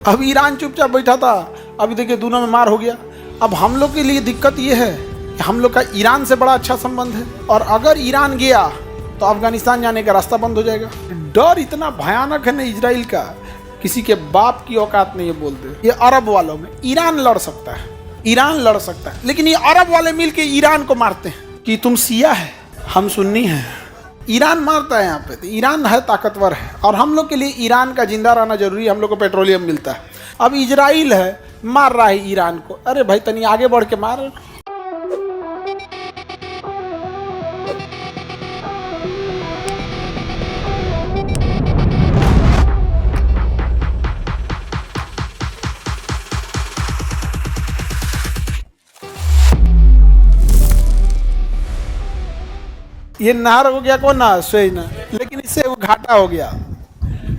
अब ईरान चुपचाप बैठा था, अभी देखिए दोनों में मार हो गया। अब हम लोग के लिए दिक्कत ये है कि हम लोग का ईरान से बड़ा अच्छा संबंध है, और अगर ईरान गया तो अफगानिस्तान जाने का रास्ता बंद हो जाएगा। डर इतना भयानक है ना इजराइल का, किसी के बाप की औकात नहीं है बोलते। ये अरब वालों में ईरान लड़ सकता है, ईरान लड़ सकता है, लेकिन ये अरब वाले मिलके ईरान को मारते हैं कि तुम शिया है हम सुन्नी है। ईरान मारता है यहाँ पे, तो ईरान है ताकतवर है, और हम लोग के लिए ईरान का जिंदा रहना जरूरी है। हम लोग को पेट्रोलियम मिलता है। अब इजराइल है मार रहा है ईरान को, अरे भाई तनी आगे बढ़ के मार। ये नहर हो गया कौन ना सुएज ना, लेकिन इससे वो घाटा हो गया।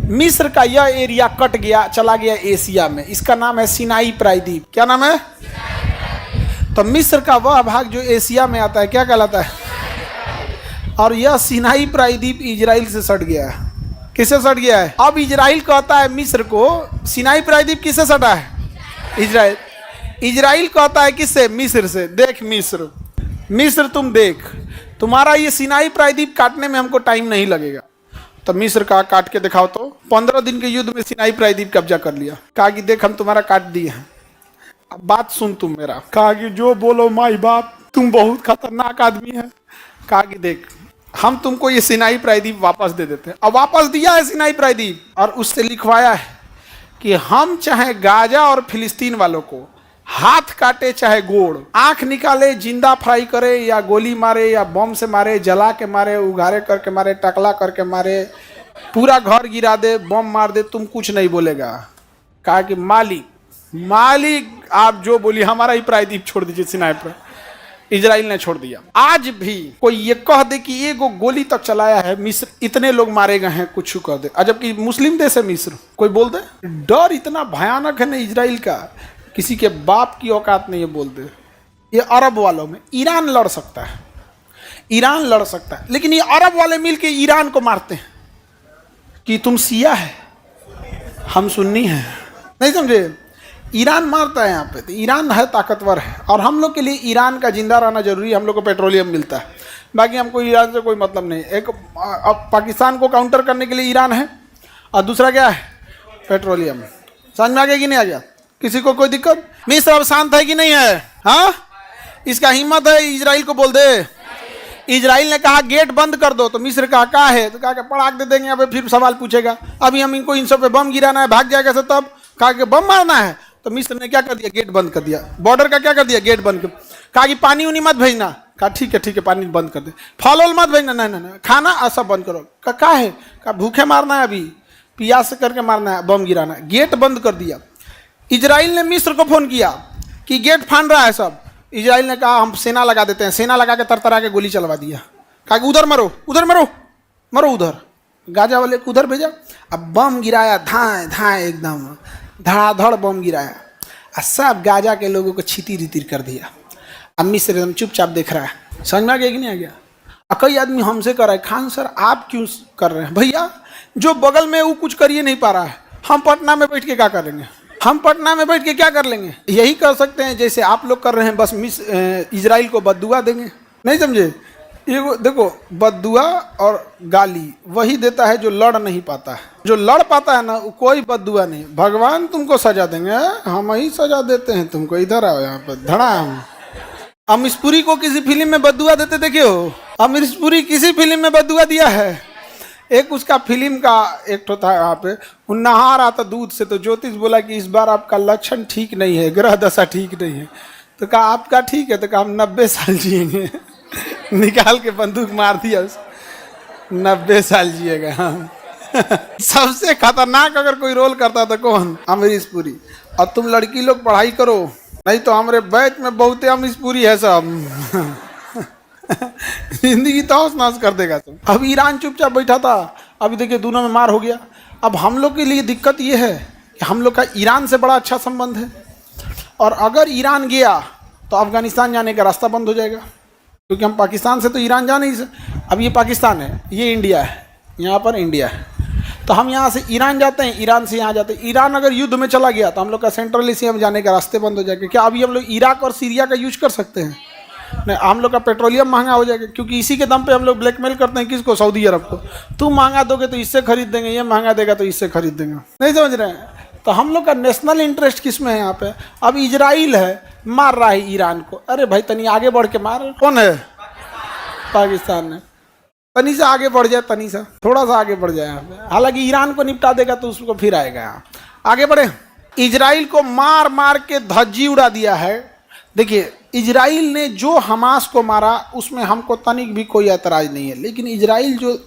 मिस्र का यह एरिया कट गया, चला गया एशिया में। इसका नाम है सिनाई प्रायद्वीप। क्या नाम है? तो मिस्र का वह भाग जो एशिया में आता है क्या कहलाता है? और यह सिनाई प्रायद्वीप इजराइल से सट गया है। किससे सट गया है? अब इजराइल कहता है मिस्र को, सिनाई प्रायद्वीप किससे सटा है? इजराइल। इजराइल कहता है किससे? मिस्र से। देख मिस्र तुम देख, तुम्हारा ये सिनाई प्रायद्वीप काटने में हमको टाइम नहीं लगेगा। तो मिस्र कहा काट के दिखाओ। तो 15 दिन के युद्ध में सिनाई प्रायद्वीप कब्जा कर लिया। कहा कि देख हम तुम्हारा काट दिए हैं, अब बात सुन तुम मेरा। कहा कि जो बोलो माई बाप, तुम बहुत खतरनाक आदमी है। कहा कि देख हम तुमको ये सिनाई प्रायद्वीप वापस दे देते हैं। अब वापस दिया है सिनाई प्रायद्वीप, और उससे लिखवाया है कि हम चाहे गाजा और फिलिस्तीन वालों को हाथ काटे चाहे गोड़, आंख निकाले, जिंदा फ्राई करे या गोली मारे या बम से मारे, जला के मारे, उघारे करके मारे, टकला करके मारे, पूरा घर गिरा दे, बम मार दे, तुम कुछ नहीं बोलेगा। कहा कि मालिक आप जो बोली, हमारा ही प्रायद्वीप छोड़ दीजिए। सिनाई पर इजराइल ने छोड़ दिया। आज भी कोई ये कह दे कि एगो गोली तक चलाया है मिस्र, इतने लोग मारे गए हैं, कुछ कह दे, जबकि मुस्लिम देश है मिस्र, कोई बोल दे। डर इतना भयानक है ना इजराइल का, किसी के बाप की औकात नहीं है बोलते। ये अरब वालों में ईरान लड़ सकता है, ईरान लड़ सकता है, लेकिन ये अरब वाले मिलके ईरान को मारते हैं कि तुम शिया है हम सुन्नी है। नहीं समझे? ईरान मारता है यहाँ पे, तो ईरान है ताकतवर है, और हम लोग के लिए ईरान का जिंदा रहना जरूरी है। हम लोग को पेट्रोलियम मिलता है, बाकी हमको ईरान से कोई मतलब नहीं। एक अब पाकिस्तान को काउंटर करने के लिए ईरान है, और दूसरा क्या है? पेट्रोलियम। समझ में आ गया कि नहीं आ गया? किसी को कोई दिक्कत? मिस्र अब शांत है कि नहीं है? हाँ, इसका हिम्मत है इजराइल को बोल दे। इजराइल ने कहा गेट बंद कर दो, तो मिस्र कहा क्या है? तो कहा कि पड़ाक दे देंगे। अब फिर सवाल पूछेगा, अभी हम इनको इन सब पे बम गिराना है, भाग जाएगा सब। तब कहा कि बम मारना है, तो मिस्र ने क्या कर दिया? गेट बंद कर दिया। बॉर्डर का क्या कर दिया? गेट बंद कर। कहा कि पानी उनी मत भेजना। कहा ठीक है पानी बंद कर दे। फल वल मत भेजना, नहीं, खाना सब बंद करो। क्या है? कहा भूखे मारना है, अभी पियास करके मारना है, बम गिराना है। गेट बंद कर दिया। इजराइल ने मिस्र को फोन किया कि गेट फान रहा है सब। इजराइल ने कहा हम सेना लगा देते हैं। सेना लगा के तरतरा के गोली चलवा दिया। कहा कि उधर मरो, मरो उधर। गाजा वाले को उधर भेजा। अब बम गिराया, धाए एकदम धड़ाधड़ बम गिराया, और सब गाजा के लोगों को छितिर रितिर कर दिया। अब मिस्र एकदम चुपचाप देख रहा है। समझ में आ गया कि नहीं आ गया? कई आदमी हमसे कर रहा है, खान सर आप क्यों कर रहे हैं? भैया जो बगल में वो कुछ कर ही नहीं पा रहा है, हम पटना में बैठ के क्या करेंगे? हम पटना में बैठ के क्या कर लेंगे? यही कर सकते हैं जैसे आप लोग कर रहे हैं, बस इजराइल को बद्दुआ देंगे। नहीं समझे? ये देखो, बद्दुआ और गाली वही देता है जो लड़ नहीं पाता है। जो लड़ पाता है ना, कोई बद्दुआ नहीं। भगवान तुमको सजा देंगे, हम ही सजा देते हैं तुमको। इधर आओ, यहाँ पर धड़ा हम। अमीश पुरी को किसी फिल्म में बद्दुआ देते देखे हो? अमीश पुरी किसी फिल्म में बद्दुआ दिया है? एक उसका फिल्म का एक तो था, यहाँ पे वो नहा रहा था दूध से, तो ज्योतिष बोला कि इस बार आपका लक्षण ठीक नहीं है, ग्रह दशा ठीक नहीं है। तो कहा आपका ठीक है? तो कहा हम 90 साल जिएंगे। निकाल के बंदूक मार दिया उसको। 90 साल जिएगा। सबसे खतरनाक अगर कोई रोल करता था कौन? अमरीश पुरी। और तुम लड़की लोग पढ़ाई करो, नहीं तो हमारे बैच में बहुत अमरीश पुरी है सब। जिंदगी तहस नहस कर देगा तुम। अब ईरान चुपचाप बैठा था, अभी देखिए दोनों में मार हो गया। अब हम लोग के लिए दिक्कत ये है कि हम लोग का ईरान से बड़ा अच्छा संबंध है, और अगर ईरान गया तो अफगानिस्तान जाने का रास्ता बंद हो जाएगा, क्योंकि हम पाकिस्तान से तो ईरान जा नहीं सकते। अब ये पाकिस्तान है, ये इंडिया है, यहाँ पर इंडिया है। तो हम यहाँ से ईरान जाते हैं, ईरान से यहाँ जाते हैं। ईरान अगर युद्ध में चला गया तो हम लोग का सेंट्रल एशिया में जाने का रास्ते बंद हो जाएंगे। क्या अभी हम लोग इराक और सीरिया का यूज कर सकते हैं? नहीं, हम लोग का पेट्रोलियम महंगा हो जाएगा, क्योंकि इसी के दम पे हम लोग ब्लैकमेल करते हैं किसको? सऊदी अरब को। तुम महंगा दोगे तो इससे खरीद देंगे, ये महंगा देगा तो इससे खरीद देंगे। नहीं समझ रहे हैं? तो हम लोग का नेशनल इंटरेस्ट किस में है यहाँ पे? अब इजराइल है, मार रहा है ईरान को। अरे भाई तनी आगे बढ़ के मार। कौन है? पाकिस्तान ने। तनी से आगे बढ़ जाए, तनी सा थोड़ा सा आगे बढ़ जाए। हालांकि ईरान को निपटा देगा तो उसको फिर आएगा यहाँ। आगे बढ़े। इजराइल को मार मार के धज्जी उड़ा दिया है। देखिए, इजराइल ने जो हमास को मारा उसमें हमको तनिक भी कोई ऐतराज नहीं है, लेकिन इजराइल जो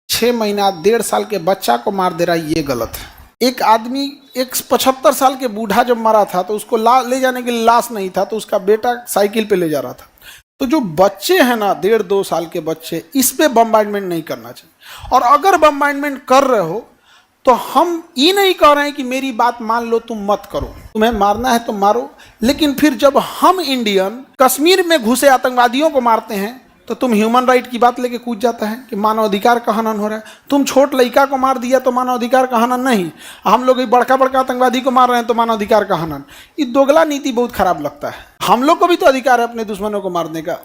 6 महीना 1.5 साल के बच्चा को मार दे रहा है, ये गलत है। एक आदमी, एक 75 साल के बूढ़ा जब मरा था तो उसको ले जाने के लिए लाश नहीं था, तो उसका बेटा साइकिल पे ले जा रहा था। तो जो बच्चे हैं ना, 1.5-2 साल के बच्चे, इस पे बम्बार्डमेंट नहीं करना चाहिए। और अगर बम्बार्डमेंट कर रहे हो तो हम ये नहीं कह रहे हैं कि मेरी बात मान लो, तुम मत करो, तुम्हें मारना है तो मारो। लेकिन फिर जब हम इंडियन कश्मीर में घुसे आतंकवादियों को मारते हैं तो तुम ह्यूमन राइट की बात लेके कूद जाता है कि मानवाधिकार का हनन हो रहा है। तुम छोट लड़का को मार दिया तो मानवाधिकार का हनन नहीं, हम लोग बड़का बड़का आतंकवादी को मार रहे हैं तो मानवाधिकार का हनन। ये दोगला नीति बहुत खराब लगता है। हम लोग को भी तो अधिकार है अपने दुश्मनों को मारने का।